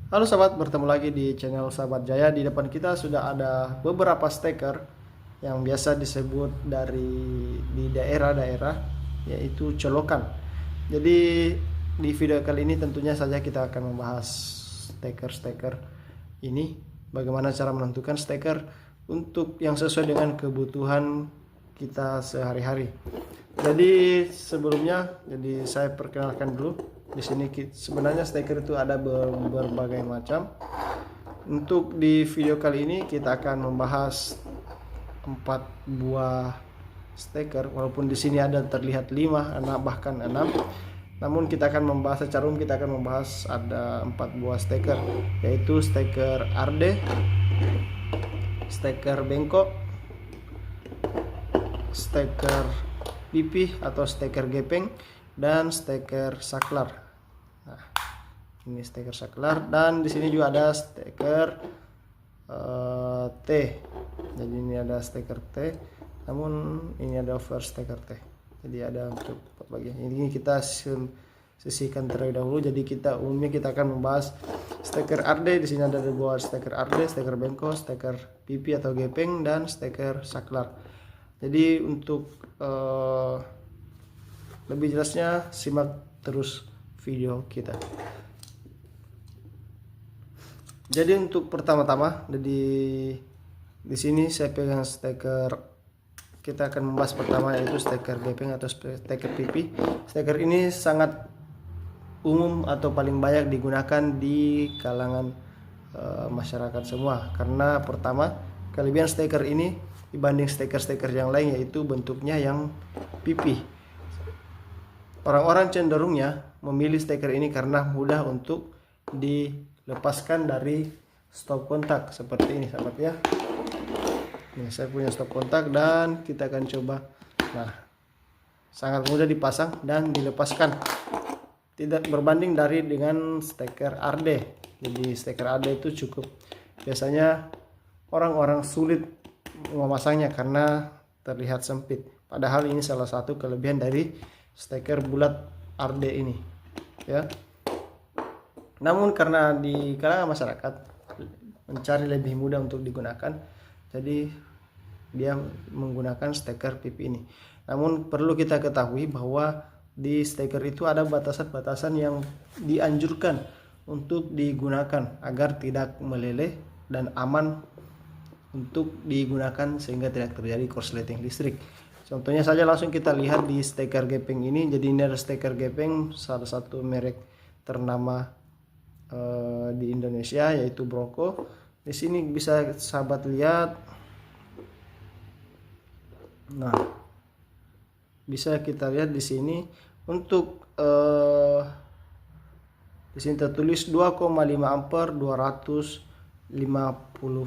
Halo sahabat, bertemu lagi di channel Sahabat Jaya. Di depan kita sudah ada beberapa steker yang biasa disebut di daerah-daerah, yaitu colokan. Jadi di video kali ini tentunya saja kita akan membahas steker-steker ini, bagaimana cara menentukan steker untuk yang sesuai dengan kebutuhan kita sehari-hari. Jadi sebelumnya, saya perkenalkan dulu. Di sini sebenarnya steker itu ada berbagai macam. Untuk di video kali ini kita akan membahas 4 buah steker, walaupun di sini ada terlihat 5, 6, bahkan 6. Namun kita akan membahas secara umum, kita akan membahas ada 4 buah steker, yaitu steker arde, steker bengkok, steker pipih atau steker gepeng, dan steker saklar. Nah, ini steker saklar, dan di sini juga ada steker T. Jadi ini ada steker T, namun ini ada over steker T. Jadi ada untuk bagian ini kita sisihkan terlebih dahulu. Jadi kita umumnya kita akan membahas steker arde. Di sini ada dua steker arde, steker bengkok, steker pipi atau gepeng, dan steker saklar. Jadi untuk lebih jelasnya simak terus video kita. Jadi untuk pertama-tama di sini saya pegang steker. Kita akan membahas pertama yaitu steker gepeng atau steker pipi. Steker ini sangat umum atau paling banyak digunakan di kalangan masyarakat semua, karena pertama, kelebihan steker ini dibanding steker-steker yang lain yaitu bentuknya yang pipih. Orang-orang cenderungnya memilih steker ini karena mudah untuk dilepaskan dari stop kontak seperti ini, sahabat ya. Ini saya punya stop kontak dan kita akan coba. Nah, sangat mudah dipasang dan dilepaskan. Tidak berbanding dengan steker arde. Jadi steker arde itu cukup, biasanya orang-orang sulit memasangnya karena terlihat sempit. Padahal ini salah satu kelebihan dari steker bulat arde ini, ya. Namun karena di kalangan masyarakat mencari lebih mudah untuk digunakan, jadi dia menggunakan steker pipi ini. Namun perlu kita ketahui bahwa di steker itu ada batasan-batasan yang dianjurkan untuk digunakan agar tidak meleleh dan aman untuk digunakan sehingga tidak terjadi korsleting listrik. Contohnya saja langsung kita lihat di steker gepeng ini. Jadi ini ada steker gepeng, salah satu merek ternama di Indonesia yaitu Broko. Di sini bisa sahabat lihat. Nah, bisa kita lihat di sini untuk di sini tertulis 2,5 ampere 250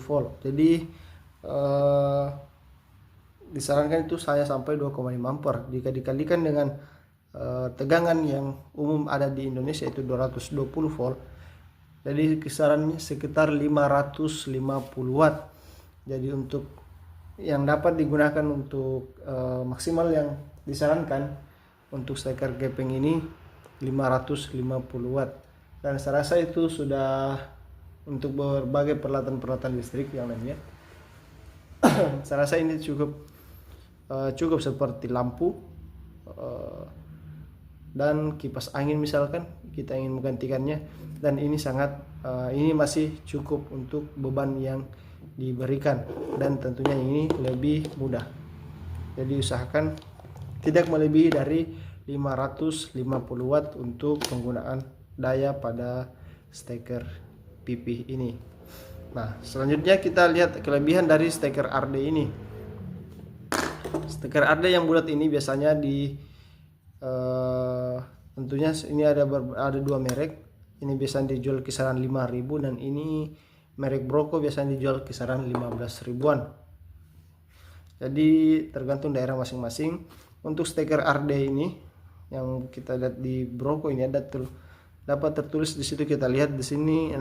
volt. Jadi disarankan itu saya sampai 2,5 ampere. Jika dikalikan dengan tegangan yang umum ada di Indonesia itu 220 volt. Jadi kisarannya sekitar 550 watt. Jadi untuk yang dapat digunakan untuk maksimal yang disarankan untuk steker gepeng ini 550 watt. Dan saya rasa itu sudah untuk berbagai peralatan-peralatan listrik yang lainnya. Saya rasa ini cukup seperti lampu dan kipas angin misalkan kita ingin menggantikannya, dan ini ini masih cukup untuk beban yang diberikan, dan tentunya ini lebih mudah. Jadi usahakan tidak melebihi dari 550 watt untuk penggunaan daya pada steker pipih ini. Nah, selanjutnya kita lihat kelebihan dari steker arde ini. Steker arde yang bulat ini biasanya tentunya ini ada dua merek. Ini biasanya dijual kisaran 5.000 dan ini merek Broko biasanya dijual kisaran 15 ribuan. Jadi tergantung daerah masing-masing. Untuk steker arde ini yang kita lihat di Broko ini dapat tertulis di situ, kita lihat di sini 16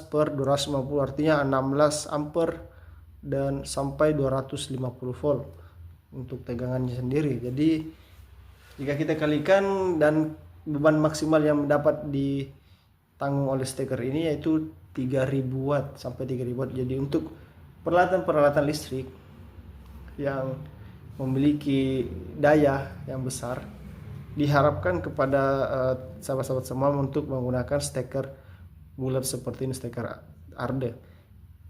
per 250, artinya 16 ampere dan sampai 250 volt untuk tegangannya sendiri. Jadi jika kita kalikan dan beban maksimal yang dapat ditanggung oleh steker ini yaitu 3000 watt sampai 3000 watt. Jadi untuk peralatan-peralatan listrik yang memiliki daya yang besar, diharapkan kepada sahabat-sahabat semua untuk menggunakan steker bulat seperti ini, steker Arde.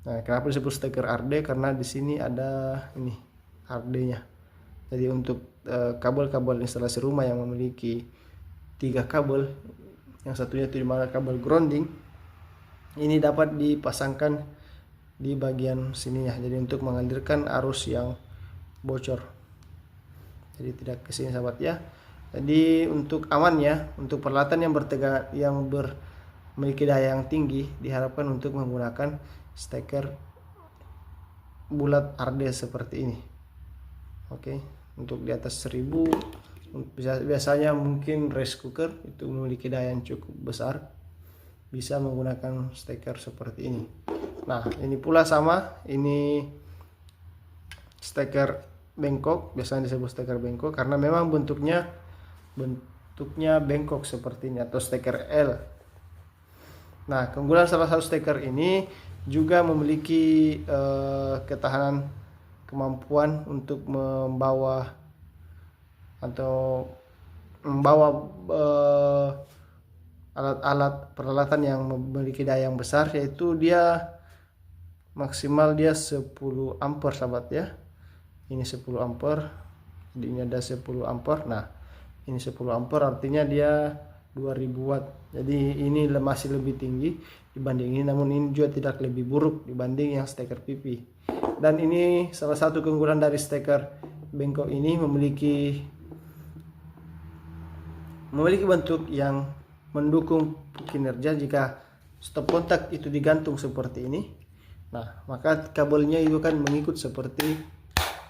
Nah, kenapa disebut steker Arde? Karena di sini ada ini Arde-nya. Jadi untuk kabel-kabel instalasi rumah yang memiliki 3 kabel, yang satunya itu dimana kabel grounding, ini dapat dipasangkan di bagian sininya. Jadi untuk mengalirkan arus yang bocor. Jadi tidak ke sini sahabat ya. Jadi untuk amannya, untuk peralatan yang memiliki daya yang tinggi, diharapkan untuk menggunakan steker bulat Arde seperti ini. Oke, untuk di atas 1000 biasanya mungkin rice cooker itu memiliki daya yang cukup besar, bisa menggunakan steker seperti ini. Nah, ini pula sama, ini steker bengkok, biasanya disebut steker bengkok karena memang bentuknya bengkok seperti ini, atau steker L. Nah, keunggulan salah satu steker ini juga memiliki kemampuan untuk membawa alat-alat peralatan yang memiliki daya yang besar, yaitu dia maksimal 10 ampere sahabat ya. Ini 10 ampere, jadi ini ada 10 ampere. Nah, ini 10 ampere artinya dia 2000 watt. Jadi ini masih lebih tinggi dibanding ini, namun ini juga tidak lebih buruk dibanding yang steker PP. Dan ini salah satu keunggulan dari steker bengkok ini, memiliki bentuk yang mendukung kinerja jika stop kontak itu digantung seperti ini. Nah, maka kabelnya itu kan mengikut seperti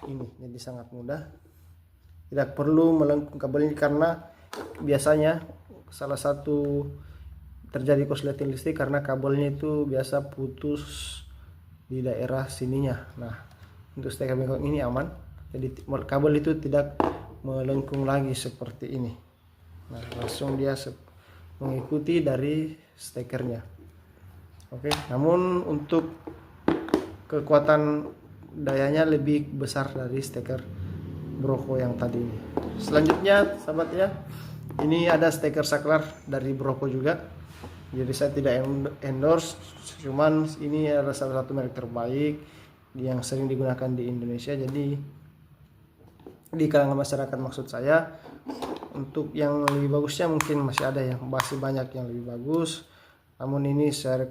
ini, jadi sangat mudah. Tidak perlu melengkung kabelnya karena biasanya salah satu terjadi korsleting listrik karena kabelnya itu biasa putus di daerah sininya. Nah, untuk steker bengkok ini aman, jadi kabel itu tidak melengkung lagi seperti ini. Nah, langsung dia mengikuti dari stekernya. Oke, namun untuk kekuatan dayanya lebih besar dari steker Broco yang tadi ini. Selanjutnya sahabat ya, ini ada steker saklar dari Broco juga. Jadi saya tidak endorse, cuman ini adalah salah satu merek terbaik yang sering digunakan di Indonesia. Jadi di kalangan masyarakat maksud saya, untuk yang lebih bagusnya mungkin masih ada, yang masih banyak yang lebih bagus, namun ini saya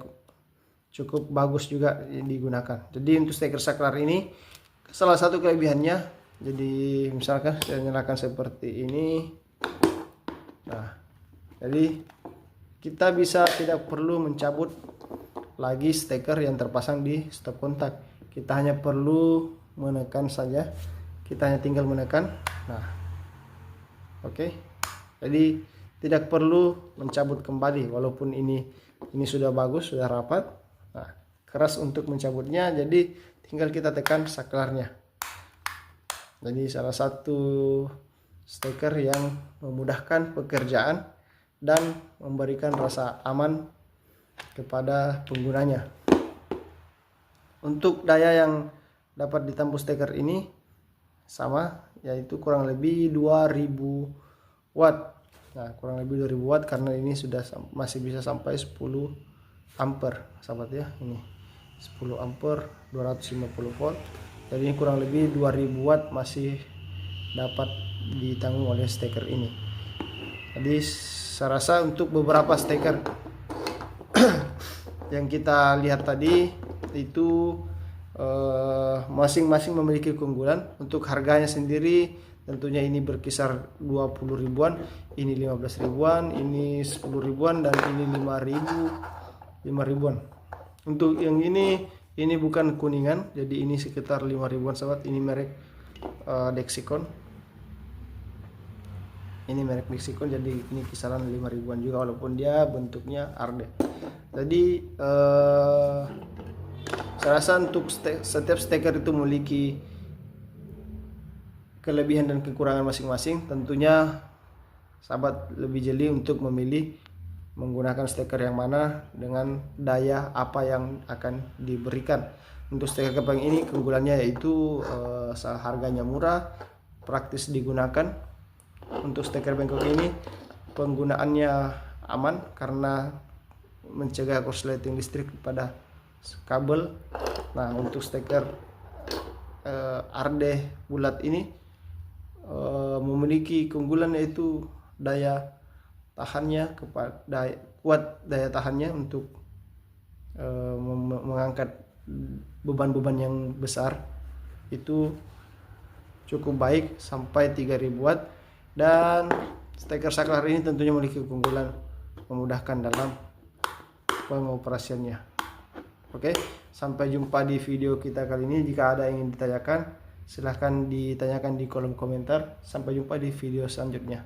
cukup bagus juga digunakan. Jadi untuk steker saklar ini salah satu kelebihannya, jadi misalkan saya nyalakan seperti ini. Nah, jadi kita bisa tidak perlu mencabut lagi steker yang terpasang di stop kontak. Kita hanya perlu menekan saja, kita hanya tinggal menekan. Nah, oke. Jadi tidak perlu mencabut kembali, walaupun ini sudah bagus, sudah rapat. Nah, keras untuk mencabutnya, jadi tinggal kita tekan saklarnya. Jadi salah satu steker yang memudahkan pekerjaan dan memberikan rasa aman kepada penggunanya. Untuk daya yang dapat ditembus steker ini sama, yaitu kurang lebih 2000 watt. Nah, kurang lebih 2000 watt karena ini sudah masih bisa sampai 10 ampere sahabat ya. Ini 10 ampere 250 volt. Jadi ini kurang lebih 2000 watt masih dapat ditanggung oleh steker ini. Jadi saya rasa untuk beberapa steker yang kita lihat tadi itu masing-masing memiliki keunggulan. Untuk harganya sendiri tentunya ini berkisar 20 ribuan, ini 15 ribuan, ini 10 ribuan, dan ini 5 ribuan. Untuk yang ini bukan kuningan, jadi ini sekitar 5 ribuan sahabat. Ini merek Dexicon. Ini merek Dexicon, jadi ini kisaran 5 ribuan juga, walaupun dia bentuknya Arde. Jadi saya rasa untuk setiap steker itu memiliki kelebihan dan kekurangan masing-masing. Tentunya sahabat lebih jeli untuk memilih menggunakan steker yang mana dengan daya apa yang akan diberikan. Untuk steker kepeng ini keunggulannya yaitu harganya murah, praktis digunakan. Untuk steker bengkok ini penggunaannya aman karena mencegah korsleting listrik pada kabel. Nah, untuk steker Arde bulat ini memiliki keunggulan yaitu daya tahannya, kuat daya tahannya untuk mengangkat beban-beban yang besar, itu cukup baik sampai 3000 watt. Dan steker saklar ini tentunya memiliki keunggulan memudahkan dalam pengoperasiannya. Oke, sampai jumpa di video kita kali ini. Jika ada yang ingin ditanyakan, silahkan ditanyakan di kolom komentar. Sampai jumpa di video selanjutnya.